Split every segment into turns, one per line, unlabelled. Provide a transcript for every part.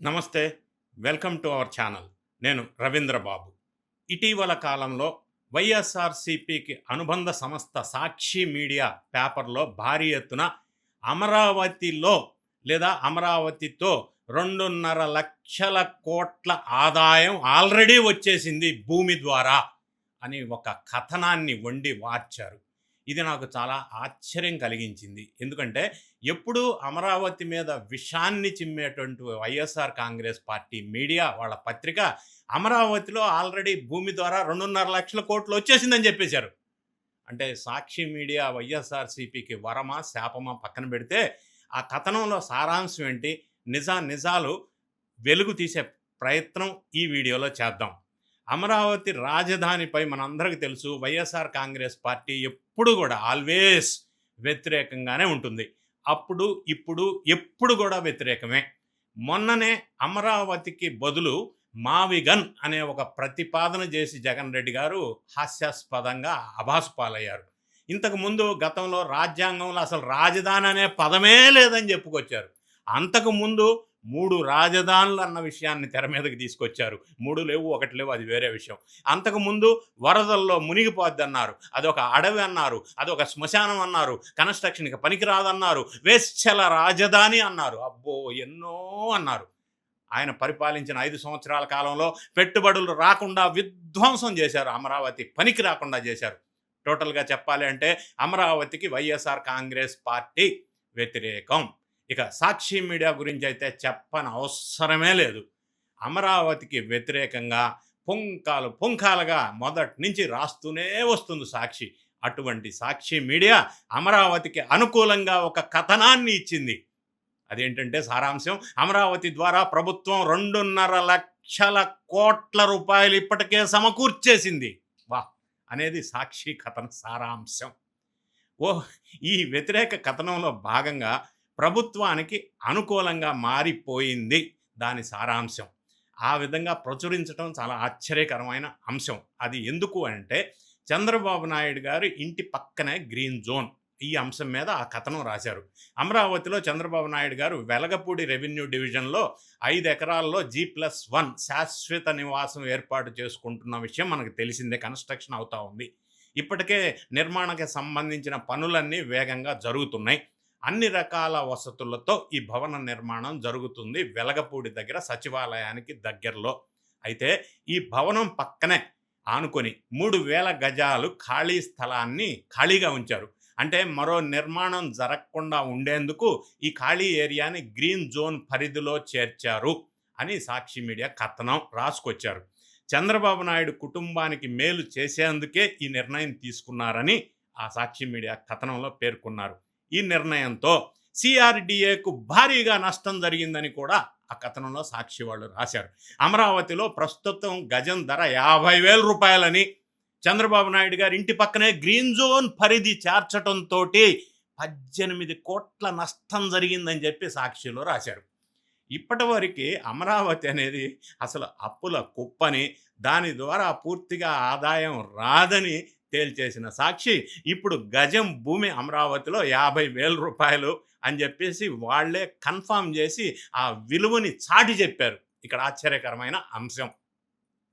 నమస్తే. Welcome to our channel. నేను రవీంద్ర బాబు. ఇటీవల కాలంలో వైఎస్ఆర్‌సీపీకి అనుబంధ సంస్థ సాక్షి మీడియా పేపర్‌లో భారీ ఎత్తున అమరావతిలో లేదా అమరావతితో 2.5 లక్షల కోట్ల ఆదాయం ఆల్రెడీ వచ్చేసింది భూమి ద్వారా అని ఒక కథనాన్ని వండి వార్చారు. ఇది నాకు చాలా ఆశ్చర్యం కలిగించింది. ఎందుకంటే ఎప్పుడూ అమరావతి మీద విషాన్ని చిమ్మేటువంటి వైఎస్ఆర్ కాంగ్రెస్ పార్టీ మీడియా వాళ్ళ పత్రిక అమరావతిలో ఆల్రెడీ భూమి ద్వారా 2.5 లక్షల కోట్లు వచ్చేసిందని చెప్పేశారు. అంటే సాక్షి మీడియా వైఎస్ఆర్సీపీకి వరమా శాపమా పక్కన పెడితే ఆ కథనంలో సారాంశం ఏంటి, నిజాలు వెలుగు తీసే ప్రయత్నం ఈ వీడియోలో చేద్దాం. అమరావతి రాజధానిపై మనందరికీ తెలుసు, వైఎస్ఆర్ కాంగ్రెస్ పార్టీ ఎప్పుడు కూడా ఆల్వేస్ వ్యతిరేకంగానే ఉంటుంది. అప్పుడు ఇప్పుడు ఎప్పుడు కూడా వ్యతిరేకమే. మొన్ననే అమరావతికి బదులు మావిగన్ అనే ఒక ప్రతిపాదన చేసి జగన్ రెడ్డి గారు హాస్యాస్పదంగా అభాసుపాలయ్యారు. ఇంతకుముందు గతంలో రాజ్యాంగంలో అసలు రాజధాని అనే పదమే లేదని చెప్పుకొచ్చారు. అంతకుముందు 3 రాజధానులు అన్న విషయాన్ని తెర మీదకి తీసుకొచ్చారు. 3 లేవు, 1 లేవు, అది వేరే విషయం. అంతకుముందు వరదల్లో మునిగిపోద్ది అన్నారు, అదొక అడవి అన్నారు, అదొక శ్మశానం అన్నారు, కన్స్ట్రక్షన్కి పనికిరాదన్నారు, వేశ్యల రాజధాని అన్నారు, అబ్బో ఎన్నో అన్నారు. ఆయన పరిపాలించిన 5 సంవత్సరాల కాలంలో పెట్టుబడులు రాకుండా విధ్వంసం చేశారు, అమరావతి పనికి రాకుండా చేశారు. టోటల్గా చెప్పాలి అంటే అమరావతికి వైఎస్ఆర్ కాంగ్రెస్ పార్టీ వ్యతిరేకం. ఇక సాక్షి మీడియా గురించి అయితే చెప్పని అవసరమే లేదు. అమరావతికి వ్యతిరేకంగా పుంఖాలుగా మొదటి నుంచి రాస్తూనే వస్తుంది సాక్షి. అటువంటి సాక్షి మీడియా అమరావతికి అనుకూలంగా ఒక కథనాన్ని ఇచ్చింది. అదేంటంటే సారాంశం, అమరావతి ద్వారా ప్రభుత్వం 2.5 లక్షల కోట్ల రూపాయలు ఇప్పటికే సమకూర్చేసింది వా అనేది సాక్షి కథన సారాంశం. ఈ వ్యతిరేక కథనంలో భాగంగా ప్రభుత్వానికి అనుకూలంగా మారిపోయింది దాని సారాంశం. ఆ విధంగా ప్రచురించడం చాలా ఆశ్చర్యకరమైన అంశం. అది ఎందుకు అంటే చంద్రబాబు నాయుడు గారు ఇంటి పక్కనే గ్రీన్ జోన్, ఈ అంశం మీద ఆ కథనం రాశారు. అమరావతిలో చంద్రబాబు నాయుడు గారు వెలగపూడి రెవెన్యూ డివిజన్లో 5 ఎకరాల్లో G+1 శాశ్వత నివాసం ఏర్పాటు చేసుకుంటున్న విషయం మనకు తెలిసిందే. కన్స్ట్రక్షన్ అవుతా ఉంది. ఇప్పటికే నిర్మాణానికి సంబంధించిన పనులన్నీ వేగంగా జరుగుతున్నాయి. అన్ని రకాల వసతులతో ఈ భవన నిర్మాణం జరుగుతుంది వెలగపూడి దగ్గర, సచివాలయానికి దగ్గరలో. అయితే ఈ భవనం పక్కనే ఆనుకొని 3,000 గజాలు ఖాళీ స్థలాన్ని ఖాళీగా ఉంచారు. అంటే మరో నిర్మాణం జరగకుండా ఉండేందుకు ఈ ఖాళీ ఏరియాని గ్రీన్ జోన్ పరిధిలో చేర్చారు అని సాక్షి మీడియా కథనం రాసుకొచ్చారు. చంద్రబాబు నాయుడు కుటుంబానికి మేలు చేసేందుకే ఈ నిర్ణయం తీసుకున్నారని ఆ సాక్షి మీడియా కథనంలో పేర్కొన్నారు. ఈ నిర్ణయంతో సిఆర్డీఏకు భారీగా నష్టం జరిగిందని కూడా ఆ కథనంలో సాక్షి వాళ్ళు రాశారు. అమరావతిలో ప్రస్తుతం గజం ధర 50,000 రూపాయలని, చంద్రబాబు నాయుడు గారి ఇంటి పక్కనే గ్రీన్ జోన్ పరిధి చేర్చడంతో 18 కోట్ల నష్టం జరిగిందని చెప్పి సాక్షిలో రాశారు. ఇప్పటివరకు అమరావతి అనేది అసలు అప్పుల కుప్పని, దాని ద్వారా పూర్తిగా ఆదాయం రాదని తేల్చేసిన సాక్షి ఇప్పుడు గజం భూమి అమరావతిలో 50,000 రూపాయలు అని చెప్పేసి వాళ్లే కన్ఫామ్ చేసి ఆ విలువని చాటి చెప్పారు. ఇక్కడ ఆశ్చర్యకరమైన అంశం,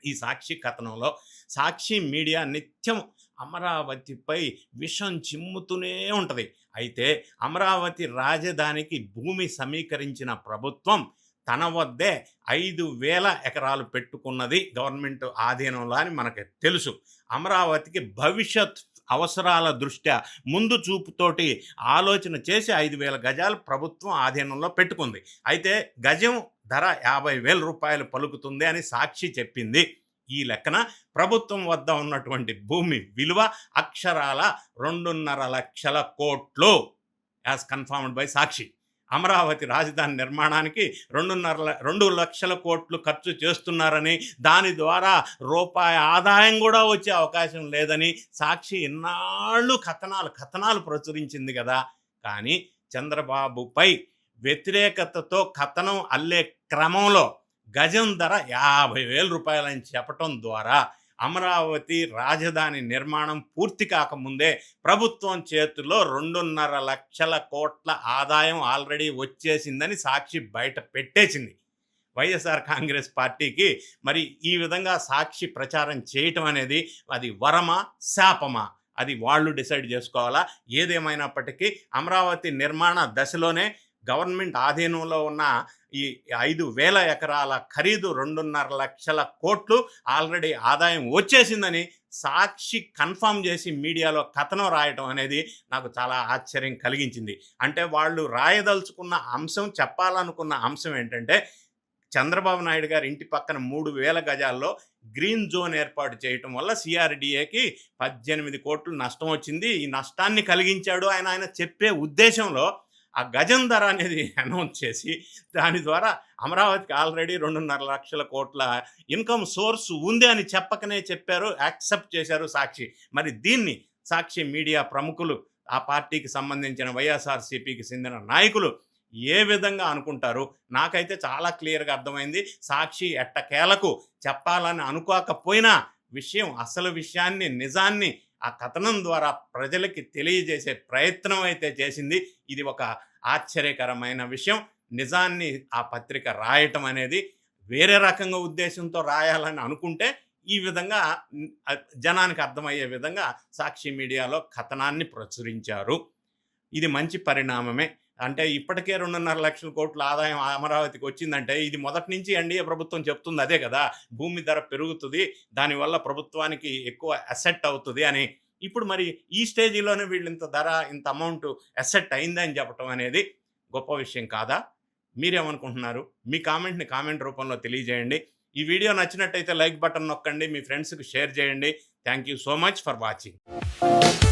ఈ సాక్షి కథనంలో సాక్షి మీడియా నిత్యం అమరావతిపై విషం చిమ్ముతూనే ఉంటుంది. అయితే అమరావతి రాజధానికి భూమి సమీకరించిన ప్రభుత్వం తన వద్దే 5,000 ఎకరాలు పెట్టుకున్నది గవర్నమెంట్ ఆధీనంలో అని మనకు తెలుసు. అమరావతికి భవిష్యత్ అవసరాల దృష్ట్యా ముందు చూపుతోటి ఆలోచన చేసి 5,000 గజాలు ప్రభుత్వం ఆధీనంలో పెట్టుకుంది. అయితే గజం ధర 50,000 రూపాయలు పలుకుతుంది అని సాక్షి చెప్పింది. ఈ లెక్కన ప్రభుత్వం వద్ద ఉన్నటువంటి భూమి విలువ అక్షరాల 2.5 లక్షల కోట్లు యాజ్ కన్ఫర్మ్డ్ బై సాక్షి. అమరావతి రాజధాని నిర్మాణానికి 2 లక్షల కోట్లు ఖర్చు చేస్తున్నారని, దాని ద్వారా రూపాయి ఆదాయం కూడా వచ్చే అవకాశం లేదని సాక్షి ఇన్నాళ్ళు కథనాలు ప్రచురించింది కదా. కానీ చంద్రబాబుపై వ్యతిరేకతతో కథనం అల్లే క్రమంలో గజం ధర 50,000 రూపాయలని చెప్పటం ద్వారా అమరావతి రాజధాని నిర్మాణం పూర్తి కాకముందే ప్రభుత్వం చేతిలో 2.5 లక్షల కోట్ల ఆదాయం ఆల్రెడీ వచ్చేసిందని సాక్షి బయట పెట్టేసింది. వైఎస్ఆర్ కాంగ్రెస్ పార్టీకి మరి ఈ విధంగా సాక్షి ప్రచారం చేయటం అనేది అది వరమా శాపమా అది వాళ్ళు డిసైడ్ చేసుకోవాలా. ఏదేమైనప్పటికీ అమరావతి నిర్మాణ దశలోనే గవర్నమెంట్ ఆధీనంలో ఉన్న ఈ 5,000 ఎకరాల ఖరీదు 2.5 లక్షల కోట్లు ఆల్రెడీ ఆదాయం వచ్చేసిందని సాక్షి కన్ఫర్మ్ చేసి మీడియాలో కథనం రాయటం అనేది నాకు చాలా ఆశ్చర్యం కలిగించింది. అంటే వాళ్ళు రాయదలుచుకున్న అంశం, చెప్పాలనుకున్న అంశం ఏంటంటే చంద్రబాబు నాయుడు గారి ఇంటి పక్కన 3,000 గజాల్లో గ్రీన్ జోన్ ఏర్పాటు చేయటం వల్ల సిఆర్డిఏకి 18 కోట్లు నష్టం వచ్చింది. ఈ నష్టాన్ని కలిగించాడు ఆయన చెప్పే ఉద్దేశంలో ఆ గజం ధర అనేది అనౌన్స్ చేసి దాని ద్వారా అమరావతికి ఆల్రెడీ 2.5 లక్షల కోట్ల ఇన్కమ్ సోర్స్ ఉంది అని చెప్పకనే చెప్పారు, యాక్సెప్ట్ చేశారు సాక్షి. మరి దీన్ని సాక్షి మీడియా ప్రముఖులు, ఆ పార్టీకి సంబంధించిన వైఎస్ఆర్సీపీకి చెందిన నాయకులు ఏ విధంగా అనుకుంటారు? నాకైతే చాలా క్లియర్గా అర్థమైంది. సాక్షి ఎట్టకేలకు చెప్పాలని అనుకోకపోయినా అసలు విషయాన్ని, నిజాన్ని ఆ కథనం ద్వారా ప్రజలకి తెలియజేసే ప్రయత్నం అయితే చేసింది. ఇది ఒక ఆశ్చర్యకరమైన విషయం. నిజాన్ని ఆ పత్రిక రాయటం అనేది వేరే రకంగా ఉద్దేశంతో రాయాలని అనుకుంటే ఈ విధంగా జనానికి అర్థమయ్యే విధంగా సాక్షి మీడియాలో కథనాన్ని ప్రచురించారు. ఇది మంచి పరిణామమే. అంటే ఇప్పటికే 2.5 లక్షల కోట్ల ఆదాయం అమరావతికి వచ్చిందంటే ఇది మొదటి నుంచి ఎన్డీఏ ప్రభుత్వం చెప్తుంది అదే కదా, భూమి ధర పెరుగుతుంది, దానివల్ల ప్రభుత్వానికి ఎక్కువ అసెట్ అవుతుంది అని. ఇప్పుడు మరి ఈ స్టేజీలోనే వీళ్ళు ఇంత ధర, ఇంత అమౌంట్ అసెట్ అయిందని చెప్పడం అనేది గొప్ప విషయం కాదా? మీరేమనుకుంటున్నారు? మీ కామెంట్ని కామెంట్ రూపంలో తెలియజేయండి. ఈ వీడియో నచ్చినట్టయితే లైక్ బటన్ నొక్కండి, మీ ఫ్రెండ్స్కి షేర్ చేయండి. Thank you so much for watching.